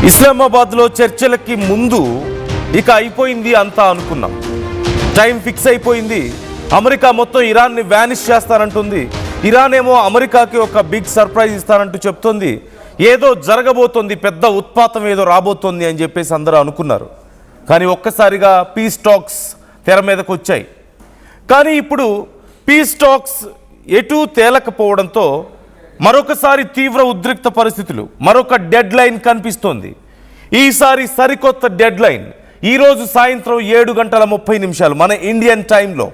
ఇస్లామాబాద్లో చర్చలకి ముందు ఇక అయిపోయింది అంతా అనుకున్నాం. టైం ఫిక్స్ అయిపోయింది. అమెరికా మొత్తం ఇరాన్ని వ్యానిష్ చేస్తానంటుంది. ఇరాన్ ఏమో అమెరికాకి ఒక బిగ్ సర్ప్రైజ్ ఇస్తానంటూ చెప్తోంది. ఏదో జరగబోతోంది, పెద్ద ఉత్పాతం ఏదో రాబోతోంది అని చెప్పేసి అందరూ అనుకున్నారు. కానీ ఒక్కసారిగా పీస్ టాక్స్ తెర మీదకు వచ్చాయి. కానీ ఇప్పుడు పీస్ టాక్స్ ఎటూ తేలకపోవడంతో మరొకసారి తీవ్ర ఉద్రిక్త పరిస్థితులు, మరొక డెడ్ లైన్ కనిపిస్తోంది. ఈసారి సరికొత్త డెడ్ లైన్. ఈరోజు సాయంత్రం 7:30 మన ఇండియన్ టైంలో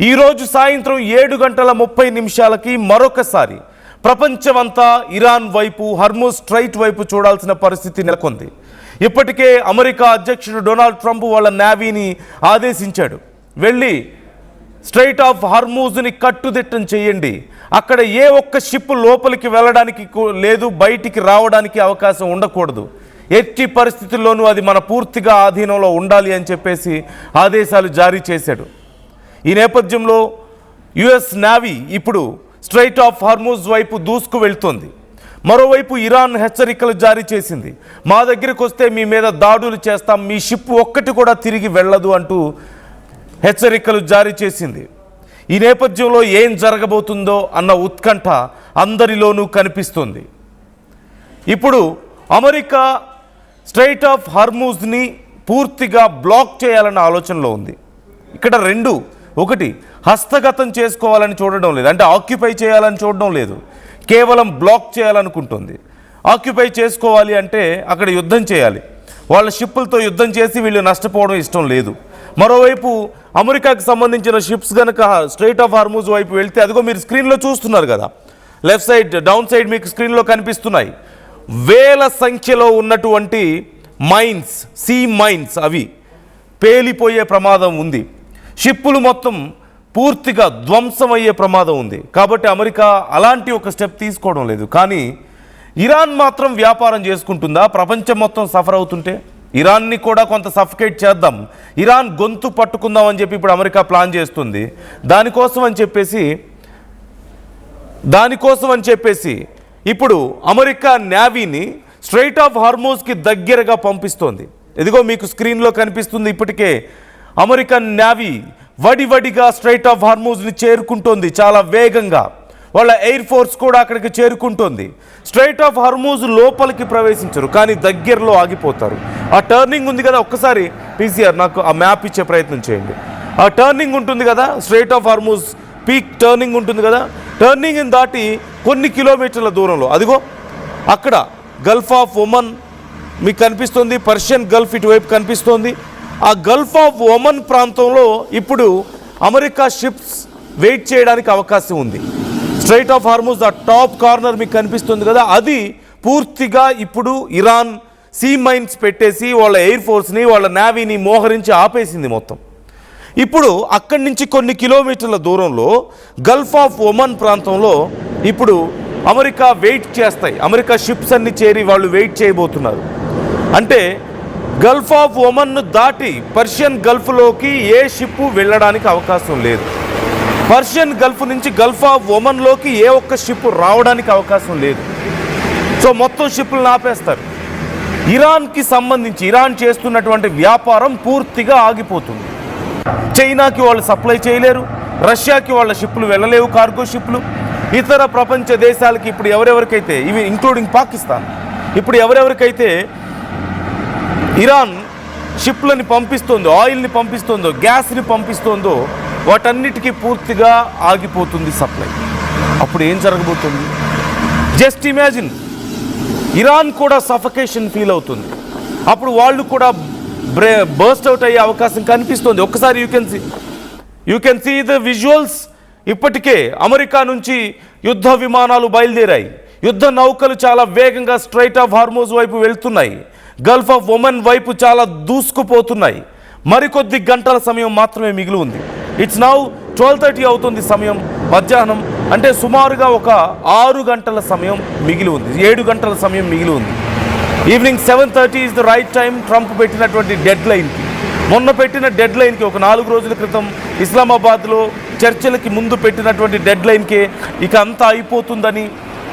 ఈరోజు సాయంత్రం 7:30 మరొకసారి ప్రపంచమంతా ఇరాన్ వైపు, హర్మూజ్ స్ట్రైట్ వైపు చూడాల్సిన పరిస్థితి నెలకొంది. ఇప్పటికే అమెరికా అధ్యక్షుడు డొనాల్డ్ ట్రంప్ వాళ్ళ నేవీని ఆదేశించాడు, వెళ్ళి స్ట్రైట్ ఆఫ్ హర్మూజ్ని కట్టుదిట్టం చేయండి. అక్కడ ఏ ఒక్క షిప్ లోపలికి వెళ్ళడానికి లేదు, బయటికి రావడానికి అవకాశం ఉండకూడదు. ఎట్టి పరిస్థితుల్లోనూ అది మన పూర్తిగా ఆధీనంలో ఉండాలి అని చెప్పేసి ఆదేశాలు జారీ చేశాడు. ఈ నేపథ్యంలో యుఎస్ నేవీ ఇప్పుడు స్ట్రైట్ ఆఫ్ హర్మూజ్ వైపు దూసుకు వెళ్తోంది. మరోవైపు ఇరాన్ హెచ్చరికలు జారీ చేసింది. మా దగ్గరికి వస్తే మీ మీద దాడులు చేస్తాం, మీ షిప్ ఒక్కటి కూడా తిరిగి వెళ్ళదు అంటూ హెచ్చరికలు జారీ చేసింది. ఈ నేపథ్యంలో ఏం జరగబోతుందో అన్న ఉత్కంఠ అందరిలోనూ కనిపిస్తుంది. ఇప్పుడు అమెరికా స్ట్రైట్ ఆఫ్ హర్మూజ్ని పూర్తిగా బ్లాక్ చేయాలన్న ఆలోచనలో ఉంది. ఇక్కడ రెండు, ఒకటి హస్తగతం చేసుకోవాలని చూడడం లేదు, అంటే ఆక్యుపై చేయాలని చూడడం లేదు, కేవలం బ్లాక్ చేయాలనుకుంటుంది. ఆక్యుపై చేసుకోవాలి అంటే అక్కడ యుద్ధం చేయాలి, వాళ్ళ షిప్పులతో యుద్ధం చేసి వీళ్ళు నష్టపోవడం ఇష్టం లేదు. మరోవైపు అమెరికాకి సంబంధించిన షిప్స్ కనుక స్ట్రైట్ ఆఫ్ హార్మూజ్ వైపు వెళ్తే, అదిగో మీరు స్క్రీన్లో చూస్తున్నారు కదా, లెఫ్ట్ సైడ్ డౌన్ సైడ్ మీకు స్క్రీన్లో కనిపిస్తున్నాయి. వేల సంఖ్యలో ఉన్నటువంటి మైన్స్, సీ మైన్స్, అవి పేలిపోయే ప్రమాదం ఉంది. షిప్పులు మొత్తం పూర్తిగా ధ్వంసమయ్యే ప్రమాదం ఉంది. కాబట్టి అమెరికా అలాంటి ఒక స్టెప్ తీసుకోవడం లేదు. కానీ ఇరాన్ మాత్రం వ్యాపారం చేసుకుంటుందా? ప్రపంచం మొత్తం సఫర్ అవుతుంటే ఇరాన్ని కూడా కొంత సఫికేట్ చేద్దాం, ఇరాన్ గొంతు పట్టుకుందాం అని చెప్పి ఇప్పుడు అమెరికా ప్లాన్ చేస్తుంది. దానికోసం అని చెప్పేసి ఇప్పుడు అమెరికా నేవీని స్ట్రైట్ ఆఫ్ హార్మూజ్కి దగ్గరగా పంపిస్తోంది. ఇదిగో మీకు స్క్రీన్లో కనిపిస్తుంది. ఇప్పటికే అమెరికన్ నేవీ వడివడిగా స్ట్రైట్ ఆఫ్ హార్మూజ్ని చేరుకుంటోంది చాలా వేగంగా. వాళ్ళ ఎయిర్ ఫోర్స్ కూడా అక్కడికి చేరుకుంటోంది. స్ట్రైట్ ఆఫ్ హర్మూజ్ లోపలికి ప్రవేశించరు, కానీ దగ్గరలో ఆగిపోతారు. ఆ టర్నింగ్ ఉంది కదా, ఒక్కసారి పీసీఆర్ నాకు ఆ మ్యాప్ ఇచ్చే ప్రయత్నం చేయండి. ఆ టర్నింగ్ ఉంటుంది కదా, straight of Hormuz peak turning ఉంటుంది కదా, టర్నింగ్ని దాటి కొన్ని కిలోమీటర్ల దూరంలో అదిగో అక్కడ గల్ఫ్ ఆఫ్ ఒమన్ మీకు కనిపిస్తుంది, పర్షియన్ గల్ఫ్ ఇటువైపు కనిపిస్తోంది. ఆ గల్ఫ్ ఆఫ్ ఒమన్ ప్రాంతంలో ఇప్పుడు అమెరికా షిప్స్ వెయిట్ చేయడానికి అవకాశం ఉంది. స్ట్రైట్ ఆఫ్ హార్మూజ్ ఆ టాప్ కార్నర్ మీకు కనిపిస్తుంది కదా, అది పూర్తిగా ఇప్పుడు ఇరాన్ సీ మైన్స్ పెట్టేసి వాళ్ళ ఎయిర్ ఫోర్స్ని, వాళ్ళ నేవీని మోహరించి ఆపేసింది మొత్తం. ఇప్పుడు అక్కడి నుంచి కొన్ని కిలోమీటర్ల దూరంలో గల్ఫ్ ఆఫ్ ఒమన్ ప్రాంతంలో ఇప్పుడు అమెరికా వెయిట్ చేస్తాయి. అమెరికా షిప్స్ అన్ని చేరి వాళ్ళు వెయిట్ చేయబోతున్నారు. అంటే గల్ఫ్ ఆఫ్ ఒమన్ను దాటి పర్షియన్ గల్ఫ్లోకి ఏ షిప్పు వెళ్ళడానికి అవకాశం లేదు. పర్షియన్ గల్ఫ్ నుంచి గల్ఫ్ ఆఫ్ ఒమన్లోకి ఏ ఒక్క షిప్ రావడానికి అవకాశం లేదు. సో మొత్తం షిప్పులను ఆపేస్తారు. ఇరాన్కి సంబంధించి ఇరాన్ చేస్తున్నటువంటి వ్యాపారం పూర్తిగా ఆగిపోతుంది. చైనాకి వాళ్ళు సప్లై చేయలేరు, రష్యాకి వాళ్ళ షిప్పులు వెళ్ళలేవు, కార్గో షిప్పులు. ఇతర ప్రపంచ దేశాలకి ఇప్పుడు ఎవరెవరికైతే, ఇవి ఇంక్లూడింగ్ పాకిస్తాన్, ఇప్పుడు ఎవరెవరికైతే ఇరాన్ షిప్లని పంపిస్తుందో, ఆయిల్ని పంపిస్తుందో, గ్యాస్ని పంపిస్తుందో, వాటన్నిటికీ పూర్తిగా ఆగిపోతుంది సప్లై. అప్పుడు ఏం జరగబోతుంది? జస్ట్ ఇమాజిన్, ఇరాన్ కూడా సఫకేషన్ ఫీల్ అవుతుంది. అప్పుడు వాళ్ళు కూడా బర్స్ట్ అవుట్ అయ్యే అవకాశం కనిపిస్తుంది. ఒక్కసారి you can see the visuals. ఇప్పటికే అమెరికా నుంచి యుద్ధ విమానాలు బయలుదేరాయి. యుద్ధ నౌకలు చాలా వేగంగా స్ట్రైట్ ఆఫ్ హార్మూజ్ వైపు వెళ్తున్నాయి. గల్ఫ్ ఆఫ్ ఒమన్ వైపు చాలా దూసుకుపోతున్నాయి. మరికొద్ది గంటల సమయం మాత్రమే మిగిలి ఉంది. ఇట్స్ నౌ 12:30 అవుతుంది సమయం, మధ్యాహ్నం. అంటే సుమారుగా ఒక 6 గంటల సమయం మిగిలి ఉంది, 7 గంటల సమయం మిగిలి ఉంది. Evening 7:30 is the right time. Trump పెట్టినటువంటి డెడ్ లైన్కి, మొన్న పెట్టిన డెడ్ లైన్కి, ఒక 4 రోజుల క్రితం ఇస్లామాబాద్లో చర్చలకి ముందు పెట్టినటువంటి డెడ్ లైన్కే ఇక అంతా అయిపోతుందని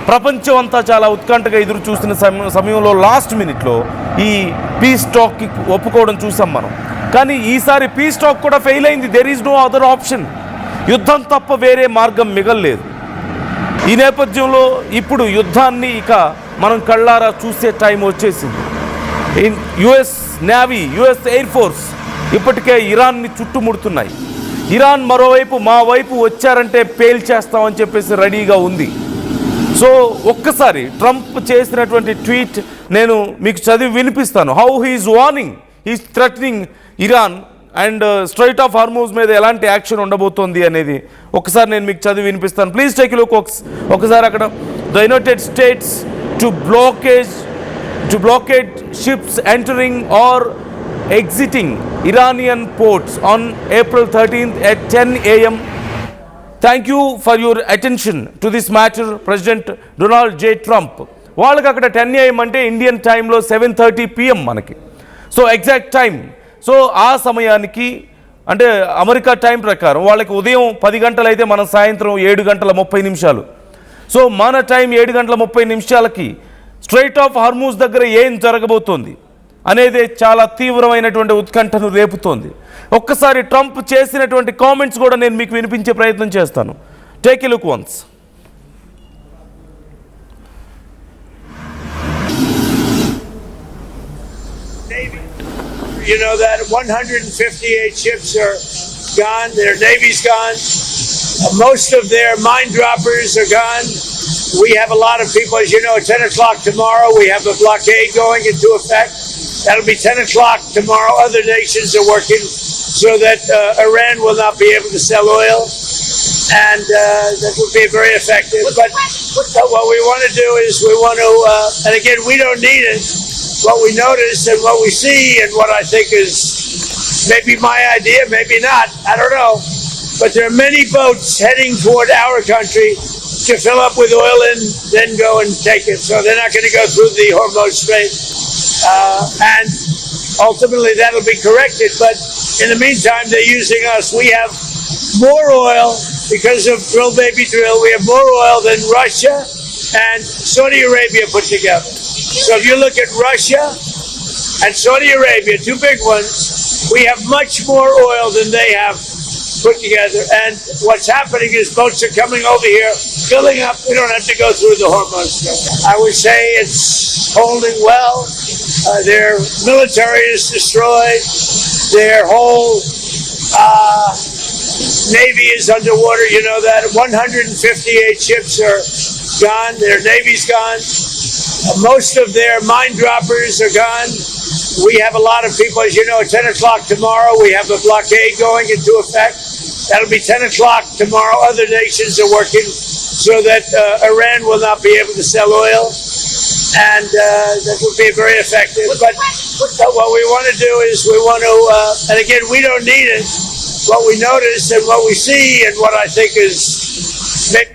ప్రపంచం అంతా చాలా ఉత్కంఠగా ఎదురు చూస్తున్న సమయంలో లాస్ట్ మినిట్లో ఈ పీస్ టాక్కి ఒప్పుకోవడం చూసాం మనం. కానీ ఈసారి పీస్ టాక్ కూడా ఫెయిల్ అయింది. There is no other option. యుద్ధం తప్ప వేరే మార్గం మిగల్లేదు. ఈ నేపథ్యంలో ఇప్పుడు యుద్ధాన్ని ఇక మనం కళ్ళారా చూసే టైం వచ్చేసింది. US navy, US air force ఇప్పటికే ఇరాన్ని చుట్టుముడుతున్నాయి. ఇరాన్ మరోవైపు మా వైపు వచ్చారంటే పేల్చేస్తామని చెప్పేసి రెడీగా ఉంది. సో ఒక్కసారి ట్రంప్ చేసినటువంటి ట్వీట్ నేను మీకు చదివి వినిపిస్తాను. How he's warning, he's threatening Iran and Strait of Hormuz మీద ఎలాంటి యాక్షన్ ఉండబోతోంది అనేది ఒకసారి నేను మీకు చదివి వినిపిస్తాను. Please take look. ఒకసారి అక్కడ the United States to blockade ships entering or exiting Iranian ports on April 13th at 10 AM. Thank you for your attention to this matter President Donald J Trump. వాళ్ళకి అక్కడ 10 AM అంటే Indian టైంలో 7:30 PM మనకి. So exact time. So ఆ సమయానికి అంటే America time ప్రకారం వాళ్ళకి ఉదయం 10 గంటలు అయితే మన సాయంత్రం 7:30. సో మన టైం 7:30 స్ట్రైట్ ఆఫ్ హార్మూజ్ దగ్గర ఏం జరగబోతోంది అనేది చాలా తీవ్రమైనటువంటి ఉత్కంఠను రేపుతోంది. ఒక్కసారి ట్రంప్ చేసినటువంటి కామెంట్స్ కూడా నేను మీకు వినిపించే ప్రయత్నం చేస్తాను. Take a look once. You know that 158 ships are gone. Their navy's gone. Most of their mine droppers are gone. We have a lot of people, as you know, at 10 o'clock tomorrow, we have a blockade going into effect. That'll be 10 o'clock tomorrow. Other nations are working so that Iran will not be able to sell oil, and that will be very effective. But what we want to do is we want to, and again, we don't need it. What we notice and what we see and what I think is maybe my idea, maybe not, I don't know. But there are many boats heading toward our country to fill up with oil and then go and take it. So they're not going to go through the Hormuz Strait. And ultimately that'll be corrected. But in the meantime, they're using us. We have more oil because of Drill Baby Drill. We have more oil than Russia and Saudi Arabia put together. So if you look at Russia and Saudi Arabia, two big ones, we have much more oil than they have put together. And what's happening is boats are coming over here, filling up. We don't have to go through the Hormuz. I would say it's holding well. Their military is destroyed. Their whole navy is underwater. You know that 158 ships are gone. Their navy's gone. Most of their mine droppers are gone. We have a lot of people, as you know, at 10 o'clock tomorrow, we have a blockade going into effect. That'll be 10 o'clock tomorrow. Other nations are working so that Iran will not be able to sell oil, and that will be very effective. But what we want to do is we want to, and again, we don't need it. What we notice and what we see and what I think is maybe.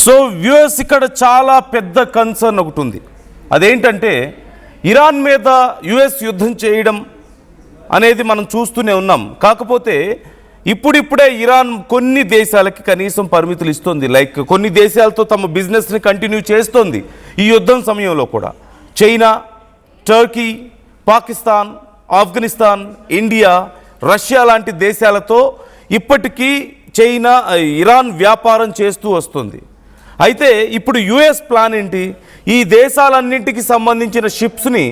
So US ఇక్కడ చాలా పెద్ద concern ఒకటి ఉంది. అదేంటంటే Iran మీద US యుద్ధం చేయడం అనేది మనం చూస్తూనే ఉన్నాం. కాకపోతే ఇప్పుడిప్పుడే ఇరాన్ కొన్ని దేశాలకి కనీసం పరిమితులు ఇస్తుంది. లైక్ కొన్ని దేశాలతో తమ బిజినెస్ని కంటిన్యూ చేస్తోంది ఈ యుద్ధం సమయంలో కూడా. China, Turkey, Pakistan, Afghanistan, India, Russia లాంటి దేశాలతో ఇప్పటికీ ఇరాన్ వ్యాపారం చేస్తూ వస్తుంది. అయితే ఇప్పుడు యుఎస్ ప్లాన్ ఏంటి? ఈ దేశాలన్నింటికి సంబంధించిన షిప్స్ని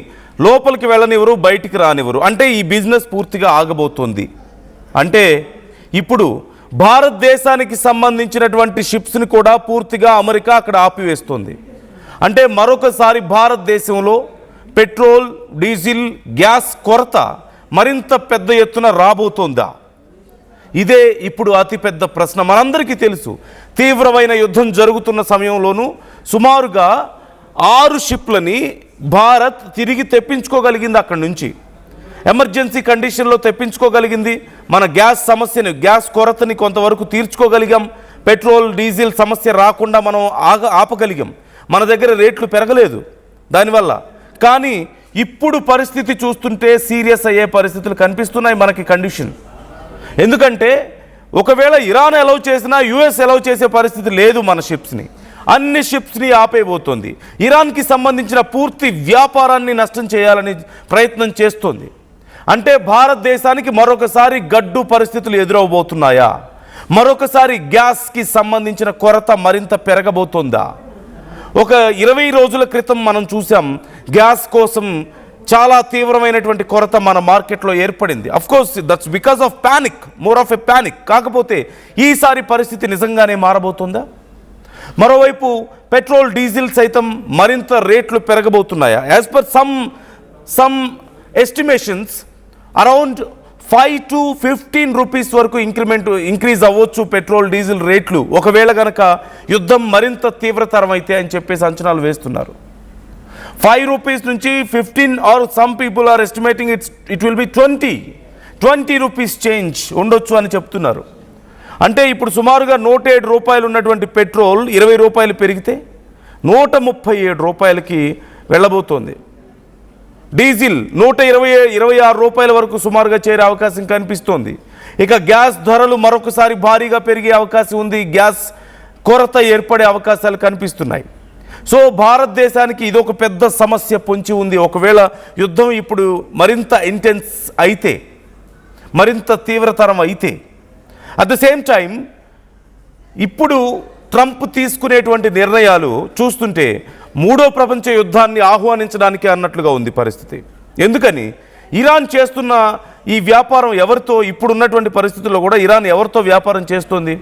లోపలికి వెళ్ళనివ్వరు, బయటికి రానివ్వరు. అంటే ఈ బిజినెస్ పూర్తిగా ఆగబోతుంది. అంటే ఇప్పుడు భారతదేశానికి సంబంధించినటువంటి షిప్స్ని కూడా పూర్తిగా అమెరికా అక్కడ ఆపివేస్తుంది. అంటే మరొకసారి భారతదేశంలో పెట్రోల్, డీజిల్, గ్యాస్ కొరత మరింత పెద్ద ఎత్తున రాబోతోందా? ఇదే ఇప్పుడు అతిపెద్ద ప్రశ్న. మనందరికీ తెలుసు, తీవ్రమైన యుద్ధం జరుగుతున్న సమయంలోనూ సుమారుగా 6 షిప్లని భారత్ తిరిగి తెప్పించుకోగలిగింది. అక్కడి నుంచి ఎమర్జెన్సీ కండిషన్లో తెప్పించుకోగలిగింది. మన గ్యాస్ కొరతని కొంతవరకు తీర్చుకోగలిగాం. పెట్రోల్, డీజిల్ సమస్య రాకుండా మనం ఆపగలిగాం. మన దగ్గర రేట్లు పెరగలేదు దానివల్ల. కానీ ఇప్పుడు పరిస్థితి చూస్తుంటే సీరియస్ అయ్యే పరిస్థితులు కనిపిస్తున్నాయి మనకి కండిషన్. ఎందుకంటే ఒకవేళ ఇరాన్ అలౌ చేసినా యుఎస్ అలౌ చేసే పరిస్థితి లేదు మన షిప్స్ని. అన్ని షిప్స్ని ఆపేయబోతోంది. ఇరాన్కి సంబంధించిన పూర్తి వ్యాపారాన్ని నష్టం చేయాలని ప్రయత్నం చేస్తోంది. అంటే భారతదేశానికి మరొకసారి గడ్డు పరిస్థితులు ఎదురవబోతున్నాయా? మరొకసారి గ్యాస్కి సంబంధించిన కొరత మరింత పెరగబోతోందా? ఒక 20 రోజుల క్రితం మనం చూసాం గ్యాస్ కోసం చాలా తీవ్రమైనటువంటి కొరత మన మార్కెట్లో ఏర్పడింది. Of course that's because of panic, more of a panic. కాకపోతే ఈసారి పరిస్థితి నిజంగానే మారబోతుందా? మరోవైపు పెట్రోల్ డీజిల్ సైతం మరింత రేట్లు పెరగబోతున్నాయా? As per some estimations around 5 to 15 rupees వరకు ఇంక్రీజ్ అవ్వచ్చు పెట్రోల్ డీజిల్ రేట్లు, ఒకవేళ గనక యుద్ధం మరింత తీవ్రతరం అయితే అని చెప్పేసి అంచనాలు వేస్తున్నారు. 5 రూపీస్ నుంచి 15 or some people are estimating it will be 20 rupees change ఉండొచ్చు అని చెప్తున్నారు. అంటే ఇప్పుడు సుమారుగా 107 రూపాయలు ఉన్నటువంటి పెట్రోల్ 20 రూపాయలు పెరిగితే 137 రూపాయలకి వెళ్ళబోతోంది. డీజిల్ 126 రూపాయల వరకు సుమారుగా చేరే అవకాశం కనిపిస్తోంది. ఇక గ్యాస్ ధరలు మరొకసారి భారీగా పెరిగే అవకాశం ఉంది. గ్యాస్ కొరత ఏర్పడే అవకాశాలు కనిపిస్తున్నాయి. సో భారతదేశానికి ఇదొక పెద్ద సమస్య పొంచి ఉంది. ఒకవేళ యుద్ధం ఇప్పుడు మరింత ఇంటెన్స్ అయితే, మరింత తీవ్రతరం అయితే, అట్ ద సేమ్ టైం ఇప్పుడు ట్రంప్ తీసుకునేటువంటి నిర్ణయాలు చూస్తుంటే మూడో ప్రపంచ యుద్ధాన్ని ఆహ్వానించడానికి అన్నట్లుగా ఉంది పరిస్థితి. ఎందుకని ఇరాన్ చేస్తున్న ఈ వ్యాపారం ఎవరితో, ఇప్పుడున్నటువంటి పరిస్థితుల్లో కూడా ఇరాన్ ఎవరితో వ్యాపారం చేస్తుంది?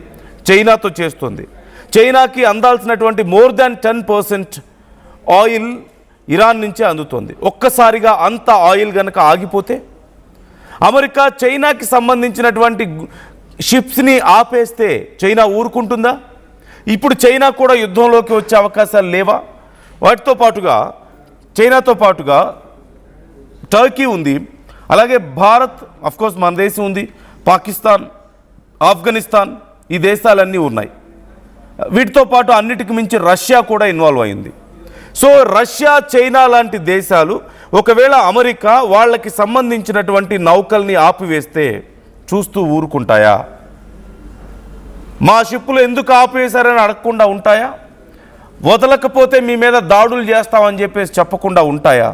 చైనాతో చేస్తుంది. చైనాకి అందాల్సినటువంటి మోర్ దాన్ 10% ఆయిల్ ఇరాన్ నుంచే అందుతుంది. ఒక్కసారిగా అంత ఆయిల్ గనక ఆగిపోతే, అమెరికా చైనాకి సంబంధించినటువంటి షిప్స్ని ఆపేస్తే చైనా ఊరుకుంటుందా? ఇప్పుడు చైనా కూడా యుద్ధంలోకి వచ్చే అవకాశాలు లేవా? వాటితో పాటుగా చైనాతో పాటుగా టర్కీ ఉంది, అలాగే భారత్, అఫ్కోర్స్ మన దేశం ఉంది, పాకిస్తాన్, ఆఫ్ఘనిస్తాన్, ఈ దేశాలన్నీ ఉన్నాయి. వీటితో పాటు అన్నిటికి మించి రష్యా కూడా ఇన్వాల్వ్ అయింది. సో రష్యా, చైనా లాంటి దేశాలు ఒకవేళ అమెరికా వాళ్ళకి సంబంధించినటువంటి నౌకల్ని ఆపివేస్తే చూస్తూ ఊరుకుంటాయా? మా షిప్పులు ఎందుకు ఆపివేశారని అడగకుండా ఉంటాయా? వదలకపోతే మీ మీద దాడులు చేస్తామని చెప్పేసి చెప్పకుండా ఉంటాయా?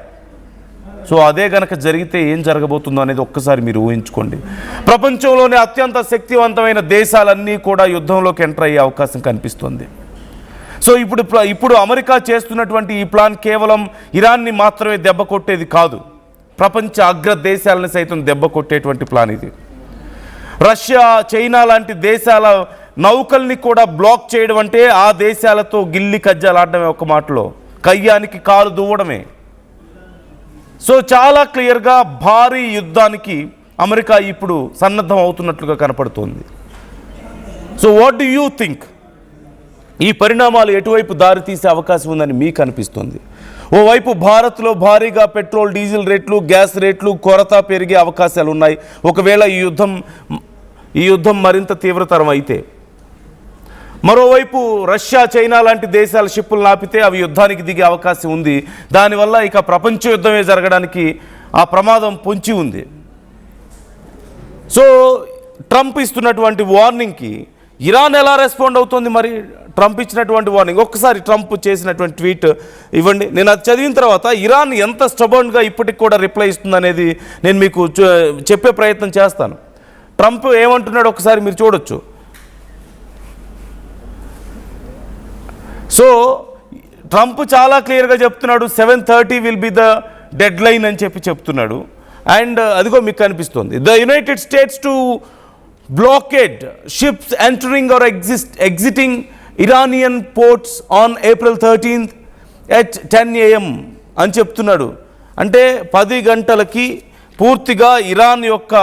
సో అదే గనక జరిగితే ఏం జరగబోతుందో అనేది ఒక్కసారి మీరు ఊహించుకోండి. ప్రపంచంలోనే అత్యంత శక్తివంతమైన దేశాలన్నీ కూడా యుద్ధంలోకి ఎంటర్ అయ్యే అవకాశం కనిపిస్తుంది. సో ఇప్పుడు అమెరికా చేస్తున్నటువంటి ఈ ప్లాన్ కేవలం ఇరాన్ని మాత్రమే దెబ్బ కొట్టేది కాదు, ప్రపంచ అగ్ర దేశాలను సైతం దెబ్బ కొట్టేటువంటి ప్లాన్ ఇది. రష్యా, చైనా లాంటి దేశాల నౌకల్ని కూడా బ్లాక్ చేయడం అంటే ఆ దేశాలతో గిల్లి కజ్జాలాడడమే, ఒక మాటలో కయ్యానికి కాలు దువ్వడమే. సో చాలా క్లియర్గా భారీ యుద్ధానికి అమెరికా ఇప్పుడు సన్నద్ధం అవుతున్నట్లుగా కనపడుతోంది. So what do you think? ఈ పరిణామాలు ఎటువైపు దారితీసే అవకాశం ఉందని మీకు అనిపిస్తుంది? ఓవైపు భారత్లో భారీగా పెట్రోల్, డీజిల్ రేట్లు, గ్యాస్ రేట్లు కొరత పెరిగే అవకాశాలు ఉన్నాయి ఒకవేళ ఈ యుద్ధం మరింత తీవ్రతరం అయితే. మరోవైపు రష్యా, చైనా లాంటి దేశాల షిప్పులు ఆపితే అవి యుద్ధానికి దిగే అవకాశం ఉంది. దానివల్ల ఇక ప్రపంచ యుద్ధమే జరగడానికి ఆ ప్రమాదం పొంచి ఉంది. సో ట్రంప్ ఇస్తున్నటువంటి వార్నింగ్కి ఇరాన్ ఎలా రెస్పాండ్ అవుతుంది? మరి ట్రంప్ ఇచ్చినటువంటి వార్నింగ్ ఒక్కసారి ట్రంప్ చేసినటువంటి ట్వీట్ ఇవ్వండి. నేను అది చదివిన తర్వాత ఇరాన్ ఎంత స్టబర్న్గా ఇప్పటికి కూడా రిప్లై ఇస్తుంది అనేది నేను మీకు చెప్పే ప్రయత్నం చేస్తాను. ట్రంప్ ఏమంటున్నాడు ఒకసారి మీరు చూడొచ్చు. సో ట్రంప్ చాలా క్లియర్గా చెప్తున్నాడు, 7:30 will be the deadline అని చెప్తున్నాడు. అండ్ అదిగో మీకు కనిపిస్తుంది, the United States to blockade ships entering or exiting Iranian ports on April 13th at 10 AM అని చెప్తున్నాడు. అంటే 10 గంటలకి పూర్తిగా ఇరాన్ యొక్క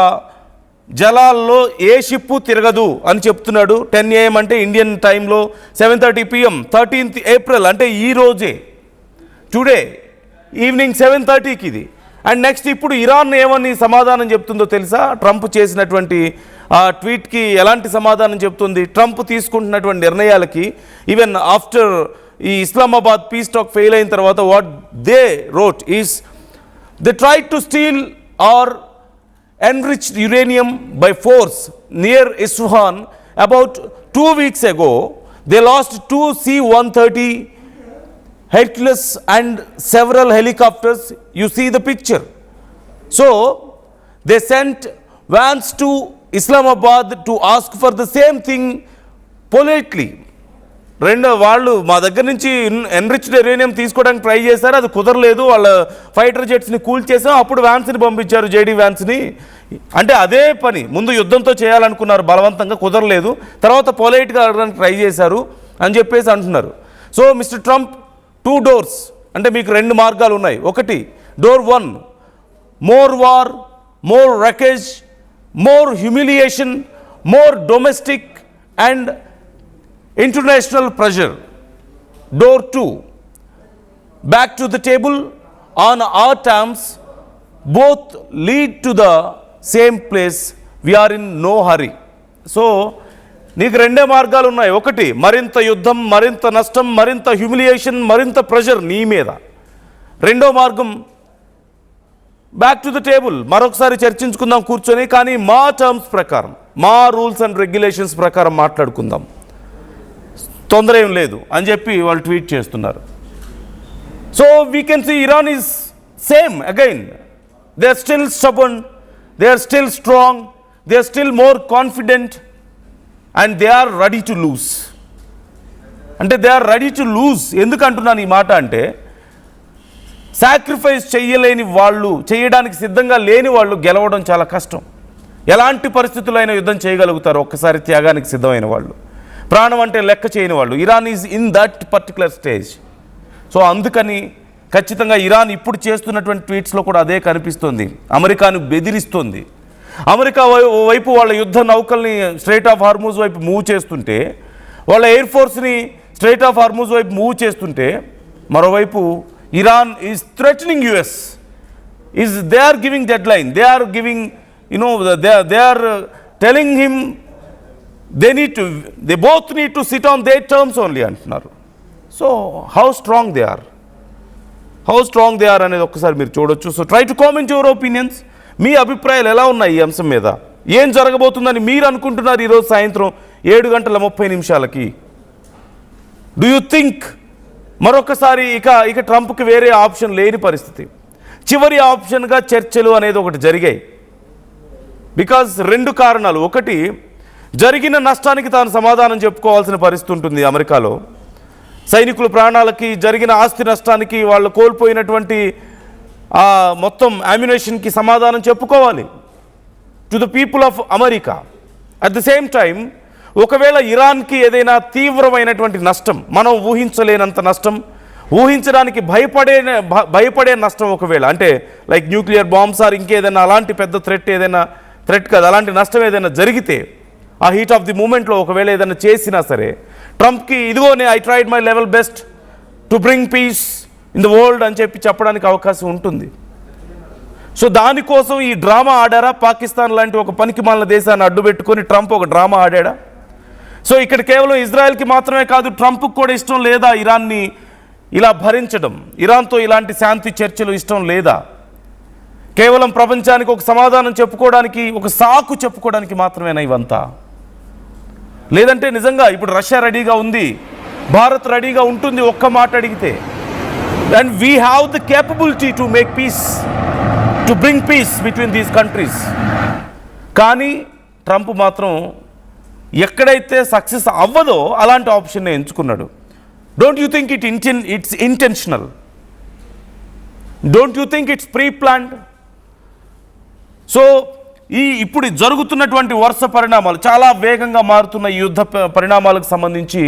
జలాల్లో ఏ షిప్పు తిరగదు అని చెప్తున్నాడు. 10 AM అంటే ఇండియన్ టైంలో 7:30 PM 13th April అంటే ఈ రోజే, టుడే ఈవినింగ్ 7:30కి ఇది. అండ్ నెక్స్ట్ ఇప్పుడు ఇరాన్ ఏమని సమాధానం చెప్తుందో తెలుసా? ట్రంప్ చేసినటువంటి ఆ ట్వీట్కి ఎలాంటి సమాధానం చెప్తుంది? ట్రంప్ తీసుకుంటున్నటువంటి నిర్ణయాలకి ఈవెన్ ఆఫ్టర్ ఈ ఇస్లామాబాద్ పీస్ టాక్ ఫెయిల్ అయిన తర్వాత what they wrote is they try to steal our enriched uranium by force near Isfahan about 2 weeks ago. They lost 2 C-130 Hercules and several helicopters. You see the picture. So they sent vans to Islamabad to ask for the same thing politely. వాళ్ళు మా దగ్గర నుంచి enriched uranium తీసుకోవడానికి try చేశారు, అది కుదరలేదు, వాళ్ళ fighter జెట్స్ని cool చేసాం, అప్పుడు వ్యాన్స్ని పంపించారు, జేడీ వ్యాన్స్ని. అంటే అదే పని ముందు యుద్ధంతో చేయాలనుకున్నారు, బలవంతంగా కుదరలేదు, తర్వాత పొలైట్గా అడగడానికి ట్రై చేశారు అని చెప్పేసి అంటున్నారు. సో మిస్టర్ ట్రంప్, 2 doors అంటే మీకు 2 మార్గాలు ఉన్నాయి. ఒకటి, door 1, more war, more wreckage, more humiliation, more domestic and international pressure. Door 2, back to the table on our terms, both lead to the same place. We are in no hurry. So నీకు 2 మార్గాలు ఉన్నాయి. ఒకటి, మరింత యుద్ధం, మరింత నష్టం, మరింత humiliation, మరింత ప్రెషర్ నీ మీద. రెండో మార్గం, బ్యాక్ టు ద టేబుల్, మరొకసారి చర్చించుకుందాం కూర్చొని, కానీ మా టర్మ్స్ ప్రకారం, మా రూల్స్ అండ్ రెగ్యులేషన్స్ ప్రకారం మాట్లాడుకుందాం, తొందర ఏం లేదు అని చెప్పి వాళ్ళు ట్వీట్ చేస్తున్నారు. So we can see Iran is same again. They are still stubborn, they are still strong, they are still more confident and they are ready to lose. అంటే they are ready to lose. ఎందుకు అంటున్నాను ఈ మాట అంటే, sacrifice చేయలేని వాళ్ళు, చేయడానికి సిద్ధంగా లేని వాళ్ళు గెలవడం చాలా కష్టం. ఎలాంటి పరిస్థితులైనా యుద్ధం చేయగలుగుతారు ఒక్కసారి త్యాగానికి సిద్ధమైన వాళ్ళు, ప్రాణం అంటే లెక్క చేయని వాళ్ళు. Iran is in that particular stage. So అందుకని ఖచ్చితంగా ఇరాన్ ఇప్పుడు చేస్తున్నటువంటి ట్వీట్స్లో కూడా అదే కనిపిస్తుంది. అమెరికాను బెదిరిస్తుంది. అమెరికా వైపు వాళ్ళ యుద్ధ నౌకల్ని స్ట్రైట్ ఆఫ్ హార్మూజ్ వైపు మూవ్ చేస్తుంటే, వాళ్ళ ఎయిర్ ఫోర్స్ని స్ట్రైట్ ఆఫ్ హార్మూజ్ వైపు మూవ్ చేస్తుంటే, మరోవైపు Iran is threatening US. They are giving deadline, they are giving they are telling him they both need to sit on their terms only అంటున్నారు. So how strong they are అనేది ఒక్కసారి మీరు చూడొచ్చు. So try to comment your opinions. మీ అభిప్రాయాలు ఎలా ఉన్నాయి ఈ అంశం మీద? ఏం జరగబోతుందని మీరు అనుకుంటున్నారు ఈరోజు సాయంత్రం 7:30 డూ యూ థింక్ మరొకసారి ఇక ట్రంప్కి వేరే ఆప్షన్ లేని పరిస్థితి, చివరి ఆప్షన్గా చర్చలు అనేది ఒకటి జరిగాయి. బికాజ్ 2 కారణాలు. ఒకటి, జరిగిన నష్టానికి తాను సమాధానం చెప్పుకోవాల్సిన పరిస్థితి ఉంటుంది అమెరికాలో. సైనికుల ప్రాణాలకి, జరిగిన ఆస్తి నష్టానికి, వాళ్ళు కోల్పోయినటువంటి మొత్తం అమ్యునేషన్కి సమాధానం చెప్పుకోవాలి to the people of America. At the same time, ఒకవేళ ఇరాన్కి ఏదైనా తీవ్రమైనటువంటి నష్టం, మనం ఊహించలేనంత నష్టం, ఊహించడానికి భయపడే నష్టం ఒకవేళ, అంటే లైక్ న్యూక్లియర్ బాంబ్స్ ఆర్ ఇంకేదైనా అలాంటి పెద్ద థ్రెట్ కాదు, అలాంటి నష్టం ఏదైనా జరిగితే, ఆ హీట్ ఆఫ్ ది మూమెంట్లో ఒకవేళ ఏదైనా చేసినా సరే, ట్రంప్కి ఇదిగోనే I tried my level best to bring peace in the world అని చెప్పడానికి అవకాశం ఉంటుంది. సో దానికోసం ఈ డ్రామా ఆడారా? పాకిస్తాన్ లాంటి ఒక పనికిమాలిన దేశాన్ని అడ్డుపెట్టుకొని ట్రంప్ ఒక డ్రామా ఆడాడా? సో ఇక్కడ కేవలం ఇజ్రాయెల్కి మాత్రమే కాదు, ట్రంప్కి కూడా ఇష్టం లేదా ఇరాన్ని ఇలా భరించడం? ఇరాన్తో ఇలాంటి శాంతి చర్చలు ఇష్టం లేదా? కేవలం ప్రపంచానికి ఒక సమాధానం చెప్పుకోవడానికి, ఒక సాకు చెప్పుకోవడానికి మాత్రమేనా ఇవంతా? లేదంటే నిజంగా ఇప్పుడు రష్యా రెడీగా ఉంది, భారత్ రెడీగా ఉంటుంది ఒక్క మాట అడిగితే, and we have the capability to make peace, to bring peace between these countries. కానీ ట్రంప్ మాత్రం ఎక్కడైతే సక్సెస్ అవ్వదో అలాంటి ఆప్షన్నే ఎంచుకున్నాడు. Don't you think it's intentional? Don't you think it's pre planned? So ఇప్పుడు జరుగుతున్నటువంటి వరుస పరిణామాలు, చాలా వేగంగా మారుతున్న ఈ యుద్ధ పరిణామాలకు సంబంధించి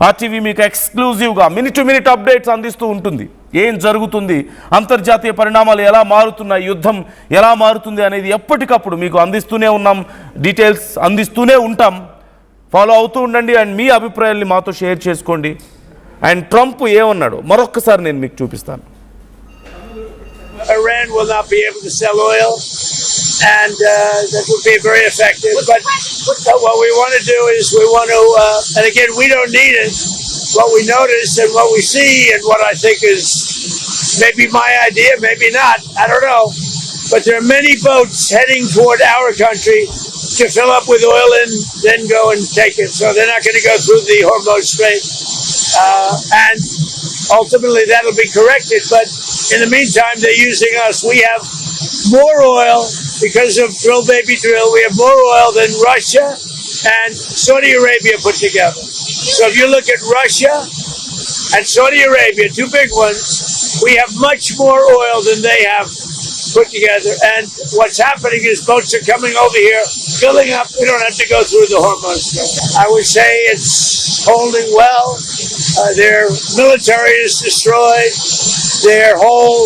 RTV మీకు ఎక్స్క్లూజివ్గా మినిట్ టు మినిట్ అప్డేట్స్ అందిస్తూ ఉంటుంది. ఏం జరుగుతుంది, అంతర్జాతీయ పరిణామాలు ఎలా మారుతున్నాయి, యుద్ధం ఎలా మారుతుంది అనేది ఎప్పటికప్పుడు మీకు అందిస్తూనే ఉన్నాం, డీటెయిల్స్ అందిస్తూనే ఉంటాం. ఫాలో అవుతూ ఉండండి అండ్ మీ అభిప్రాయాల్ని మాతో షేర్ చేసుకోండి. అండ్ ట్రంప్ ఏమన్నాడు మరొక్కసారి నేను మీకు చూపిస్తాను. Iran will not be able to sell oil, and that would be very effective. But what we want to do is we want to, and again, we don't need it. What we notice and what we see and what I think is maybe my idea, maybe not, I don't know. But there are many boats heading toward our country to fill up with oil and then go and take it. So they're not going to go through the Hormuz Strait. And ultimately that'll be corrected. But in the meantime, they're using us. We have more oil because of drill baby drill. We have more oil than Russia and Saudi Arabia put together. So if you look at Russia and Saudi Arabia, two big ones, we have much more oil than they have put together. And what's happening is boats are coming over here, filling up. We don't have to go through the Hormuz. I would say it's holding well. Their military is destroyed. Their whole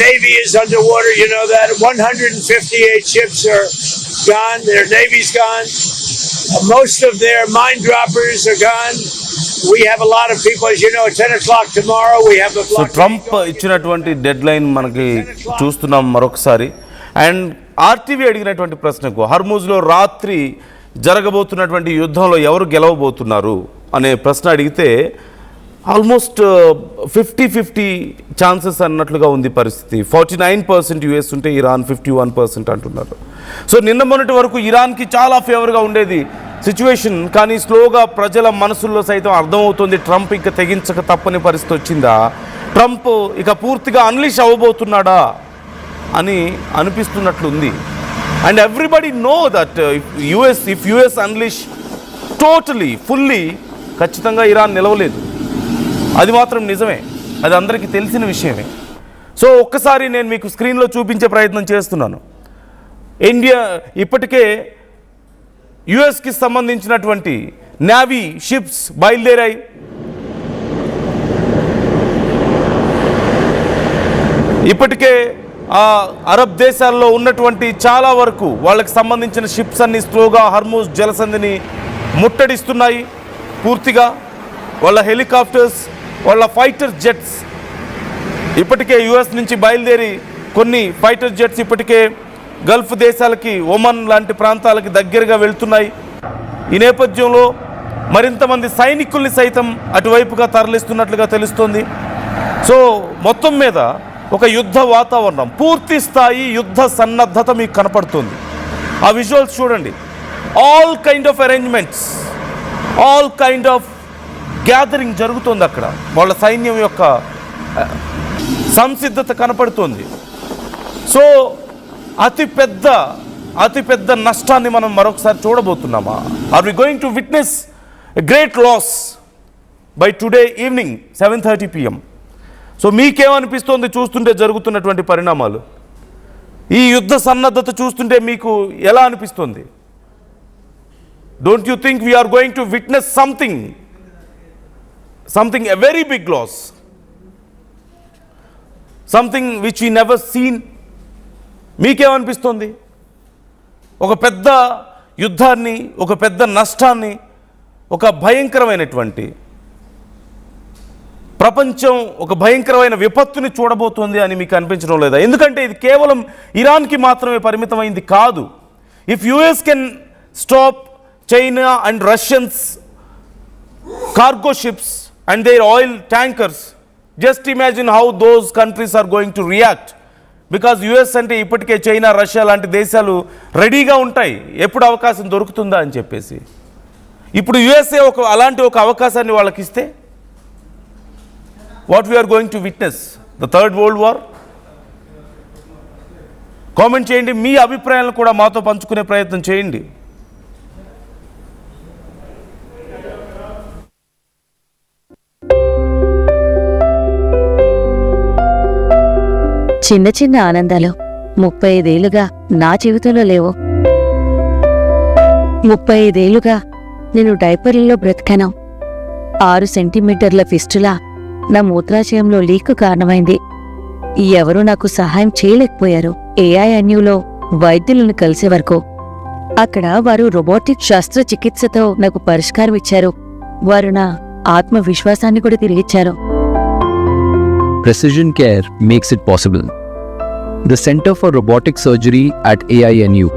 Navy is underwater. You know that 158 ships are gone. Their Navy's gone. Most of their mine droppers are gone. We have a lot of people, as you know, at 10 o'clock tomorrow, we have the so blockade. Trump ఇచ్చినటువంటి dead line మనకి చూస్తున్నాం మరొకసారి. And RTV అడిగినటువంటి ప్రశ్నకు హర్మూజ్లో రాత్రి జరగబోతున్నటువంటి యుద్ధంలో ఎవరు గెలవబోతున్నారు అనే ప్రశ్న అడిగితే ఆల్మోస్ట్ 50-50 ఛాన్సెస్ అన్నట్లుగా ఉంది పరిస్థితి. 49% యుఎస్ ఉంటే ఇరాన్ 51% అంటున్నారు. సో నిన్న మొన్నటి వరకు ఇరాన్కి చాలా ఫేవర్గా ఉండేది సిచ్యువేషన్. కానీ స్లోగా ప్రజల మనసుల్లో సైతం అర్థమవుతుంది ట్రంప్ ఇక తెగించక తప్పని పరిస్థితి వచ్చిందా, ట్రంప్ ఇక పూర్తిగా అన్లీష్ అవ్వబోతున్నాడా అని అనిపిస్తున్నట్లుంది. And everybody know that if US unleash totally fully ఖచ్చితంగా ఇరాన్ నిలవలేదు. అది మాత్రం నిజమే, అది అందరికీ తెలిసిన విషయమే. సో ఒక్కసారి నేను మీకు స్క్రీన్లో చూపించే ప్రయత్నం చేస్తున్నాను. ఇండియా ఇప్పటికే యుఎస్కి సంబంధించినటువంటి నేవీ షిప్స్ బయలుదేరాయి. ఇప్పటికే అరబ్ దేశాల్లో ఉన్నటువంటి చాలా వరకు వాళ్ళకి సంబంధించిన షిప్స్ అన్ని స్లోగా హర్మూజ్ జలసంధిని ముట్టడిస్తున్నాయి పూర్తిగా. వాళ్ళ హెలికాప్టర్స్, వాళ్ళ ఫైటర్ జెట్స్ ఇప్పటికే యుఎస్ నుంచి బయలుదేరి కొన్ని ఫైటర్ జెట్స్ ఇప్పటికే గల్ఫ్ దేశాలకి, ఒమన్ లాంటి ప్రాంతాలకి దగ్గరగా వెళ్తున్నాయి. ఈ నేపథ్యంలో మరింతమంది సైనికుల్ని సైతం అటువైపుగా తరలిస్తున్నట్లుగా తెలుస్తోంది. సో మొత్తం మీద ఒక యుద్ధ వాతావరణం, పూర్తి స్థాయి యుద్ధ సన్నద్ధత మీకు కనపడుతుంది. ఆ విజువల్స్ చూడండి. All kind of arrangements, all kind of gathering జరుగుతుంది అక్కడ. వాళ్ళ సైన్యం యొక్క సంసిద్ధత కనపడుతుంది. సో అతిపెద్ద నష్టాన్ని మనం మరొకసారి చూడబోతున్నామా? Are we going to witness a great loss by today evening 7:30 PM? So మీకేమనిపిస్తోంది చూస్తుంటే జరుగుతున్నటువంటి పరిణామాలు? ఈ యుద్ధ సన్నద్ధత చూస్తుంటే మీకు ఎలా అనిపిస్తుంది? Don't you think we're going to witness something a very big loss, something which we never seen? మీకేమనిపిస్తుంది? ఒక పెద్ద యుద్ధాన్ని, ఒక పెద్ద నష్టాన్ని, ఒక భయంకరమైనటువంటి ప్రపంచం, ఒక భయంకరమైన విపత్తుని చూడబోతోంది అని మీకు అనిపించడం లేదా? ఎందుకంటే ఇది కేవలం ఇరాన్కి మాత్రమే పరిమితమైంది కాదు. If US can stop China and Russians cargo ships and their oil tankers, just imagine how those countries are going to react. Because US అంటే ఇప్పటికే చైనా, రష్యా లాంటి దేశాలు రెడీగా ఉంటాయి ఎప్పుడు అవకాశం దొరుకుతుందా అని చెప్పేసి. ఇప్పుడు యుఎస్ఏ అలాంటి ఒక అవకాశాన్ని వాళ్ళకి ఇస్తే what we're going to witness? The third world war? Comment చేయండి. మీ అభిప్రాయాలను కూడా మాతో పంచుకునే ప్రయత్నం చేయండి. చిన్న చిన్న ఆనందాలు 35 ఏళ్లుగా నా జీవితంలో లేవు. 35 ఏళ్లుగా నేను డైపర్లలో బ్రతికాను. 6 సెంటీమీటర్ల ఫిస్టులా నా మూత్రాశయంలో లీక్ కారణమైంది. ఎవరూ నాకు సహాయం చేయలేకపోయారు. ఏఐఎన్యూలో వైద్యులను కలిసే వరకు. అక్కడ వారు రోబోటిక్ శస్త్రచికిత్సతో నాకు పరిష్కారం ఇచ్చారు. వారు నా ఆత్మవిశ్వాసాన్ని కూడా తిరిగిచ్చారు. Precision care makes it possible. The Center for Robotic Surgery at AINU